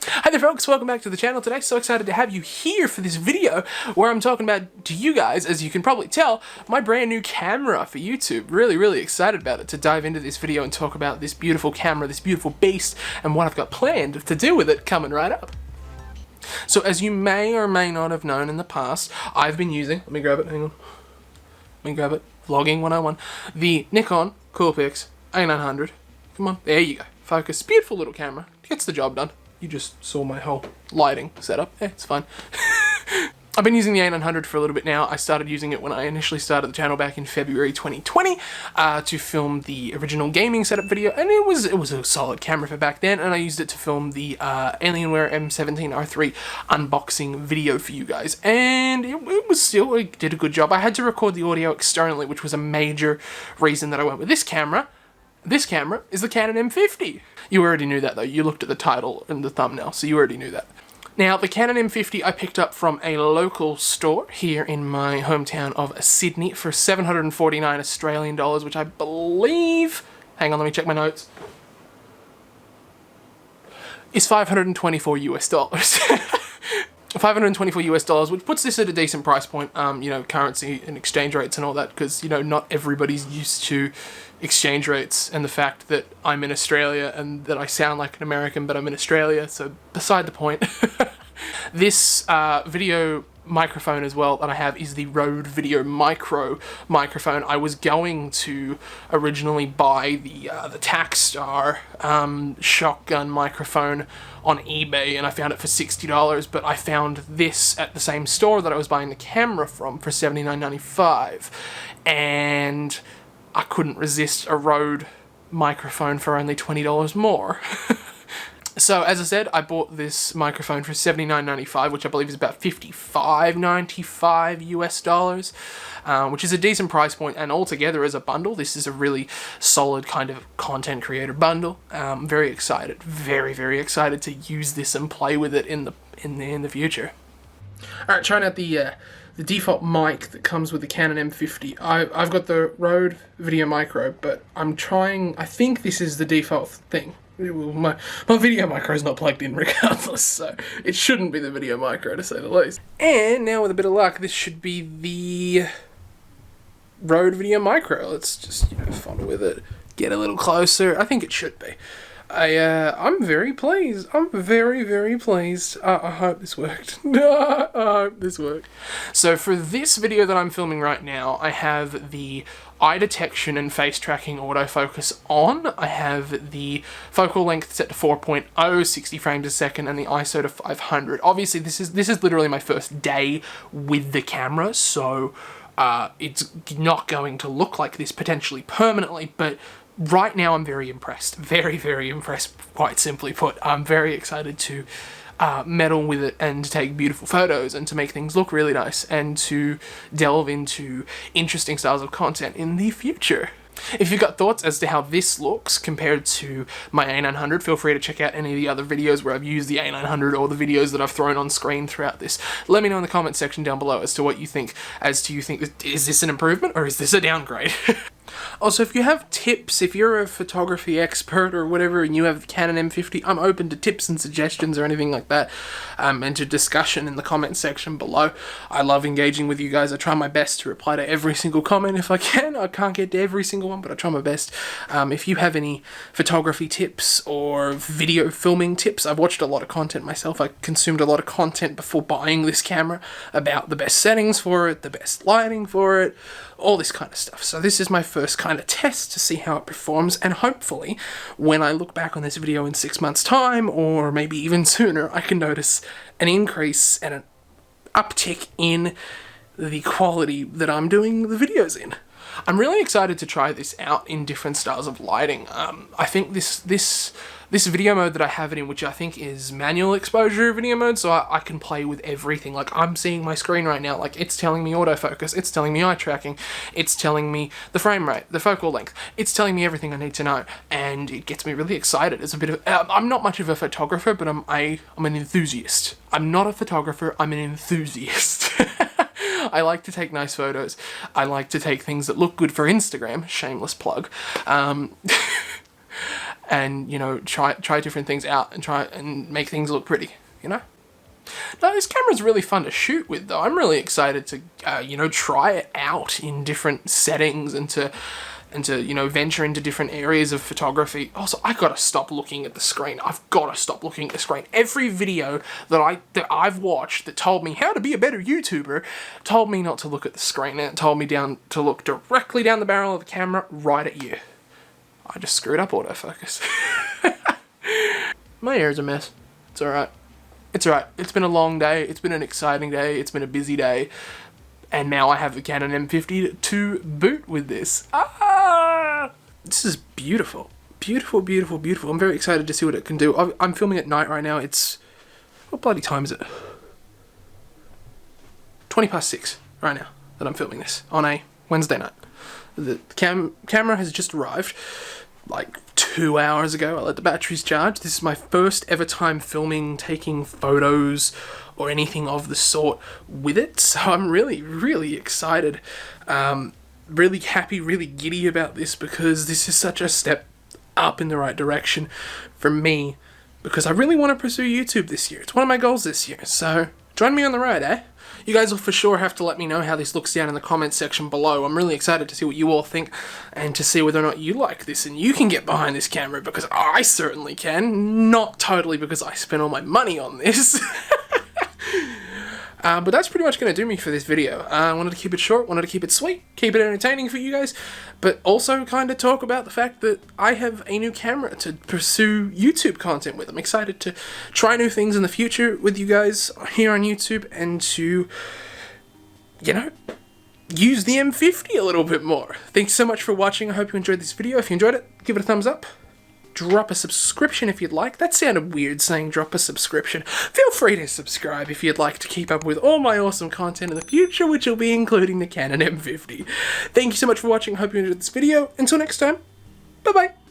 Hi there folks, welcome back to the channel today. So excited to have you here for this video where I'm talking about to you guys, as you can probably tell, my brand new camera for YouTube. Really excited about it, to dive into this video and talk about this beautiful camera, this beautiful beast, and what I've got planned to do with it coming right up. So as you may or may not have known in the past, I've been using, let me grab it, hang on. Let me grab it, vlogging 101, the Nikon Coolpix A900. Come on, there you go. Focus, beautiful little camera, gets the job done. You just saw my whole lighting setup. Yeah, it's fine. I've been using the A900 for a little bit now. I started using it when I initially started the channel back in February 2020 to film the original gaming setup video, and it was a solid camera for back then, and I used it to film the Alienware M50 R3 unboxing video for you guys, and it did a good job. I had to record the audio externally, which was a major reason that I went with this camera. This camera is the Canon M50. You already knew that though, you looked at the title and the thumbnail, so you already knew that. Now, the Canon M50 I picked up from a local store here in my hometown of Sydney for 749 Australian dollars, which I believe, hang on, let me check my notes, is 524 US dollars. 524 US dollars, which puts this at a decent price point, you know, currency and exchange rates and all that, because, you know, not everybody's used to exchange rates and the fact that I'm in Australia and that I sound like an American, but I'm in Australia, so beside the point. This video microphone as well that I have is the Rode VideoMicro microphone. I was going to originally buy the Takstar shotgun microphone on eBay, and I found it for $60, but I found this at the same store that I was buying the camera from for $79.95, and I couldn't resist a Rode microphone for only $20 more. So, as I said, I bought this microphone for $79.95, which I believe is about $55.95 US dollars, which is a decent price point, and altogether as a bundle, this is a really solid kind of content creator bundle. I'm very excited, very excited to use this and play with it in the future. Alright, trying out the default mic that comes with the Canon M50. I've got the Rode VideoMicro, but I'm trying, I think this is the default thing. My VideoMicro is not plugged in regardless, so it shouldn't be the VideoMicro to say the least. And now with a bit of luck, this should be the Rode VideoMicro. Let's just, you know, fun with it, get a little closer. I think it should be. I'm very pleased. I'm very pleased. I hope this worked. I hope this worked. So for this video that I'm filming right now, I have the eye detection and face tracking autofocus on. I have the focal length set to 4.0, 60 frames a second, and the ISO to 500. Obviously, this is literally my first day with the camera, so it's not going to look like this potentially permanently, but right now I'm very impressed. Very impressed, quite simply put. I'm very excited to meddle with it and to take beautiful photos and to make things look really nice and to delve into interesting styles of content in the future. If you've got thoughts as to how this looks compared to my A900, feel free to check out any of the other videos where I've used the A900 or the videos that I've thrown on screen throughout this. Let me know in the comment section down below as to what you think, is this an improvement or is this a downgrade? Also, if you have tips, if you're a photography expert or whatever and you have the Canon M50, I'm open to tips and suggestions or anything like that, and to discussion in the comment section below. I love engaging with you guys. I try my best to reply to every single comment if I can. I can't get to every single one, but I try my best. If you have any photography tips or video filming tips, I've watched a lot of content myself. I consumed a lot of content before buying this camera about the best settings for it, the best lighting for it, all this kind of stuff. So this is my first kind of test to see how it performs, and hopefully when I look back on this video in 6 months time, or maybe even sooner, I can notice an increase and an uptick in the quality that I'm doing the videos in. I'm really excited to try this out in different styles of lighting. I think this video mode that I have it in, which I think is manual exposure video mode, so I can play with everything. Like, I'm seeing my screen right now, like, it's telling me autofocus, it's telling me eye tracking, it's telling me the frame rate, the focal length, it's telling me everything I need to know, and it gets me really excited. It's a bit of, I'm not much of a photographer, but I'm an enthusiast. I'm not a photographer, I'm an enthusiast. I like to take nice photos. I like to take things that look good for Instagram, shameless plug. and, you know, try different things out and try and make things look pretty, you know? Now, this camera's really fun to shoot with, though. I'm really excited to, you know, try it out in different settings and to, you know, venture into different areas of photography. Also, I gotta stop looking at the screen. I've gotta stop looking at the screen. Every video that I've watched that told me how to be a better YouTuber told me not to look at the screen, and it told me to look directly down the barrel of the camera right at you. I just screwed up autofocus. My hair's a mess. It's alright. It's alright. It's been a long day. It's been an exciting day. It's been a busy day. And now I have the Canon M50 to boot with this. Ah! This is beautiful. Beautiful, beautiful, beautiful. I'm very excited to see what it can do. I'm filming at night right now. It's... what bloody time is it? 6:20 right now that I'm filming this on a Wednesday night. The camera has just arrived like 2 hours ago. I let the batteries charge. This is my first ever time filming, taking photos or anything of the sort with it. So I'm really, really excited. Really happy, really giddy about this, because this is such a step up in the right direction for me, because I really want to pursue YouTube this year. It's one of my goals this year. So join me on the ride, eh? You guys will for sure have to let me know how this looks down in the comments section below. I'm really excited to see what you all think and to see whether or not you like this and you can get behind this camera, because I certainly can. Not totally because I spent all my money on this. But that's pretty much going to do me for this video. I wanted to keep it short, wanted to keep it sweet, keep it entertaining for you guys, but also kind of talk about the fact that I have a new camera to pursue YouTube content with. I'm excited to try new things in the future with you guys here on YouTube and to, you know, use the M50 a little bit more. Thanks so much for watching. I hope you enjoyed this video. If you enjoyed it, give it a thumbs up. Drop a subscription if you'd like. That sounded weird saying drop a subscription. Feel free to subscribe if you'd like to keep up with all my awesome content in the future, which will be including the Canon M50. Thank you so much for watching. I hope you enjoyed this video. Until next time, bye-bye.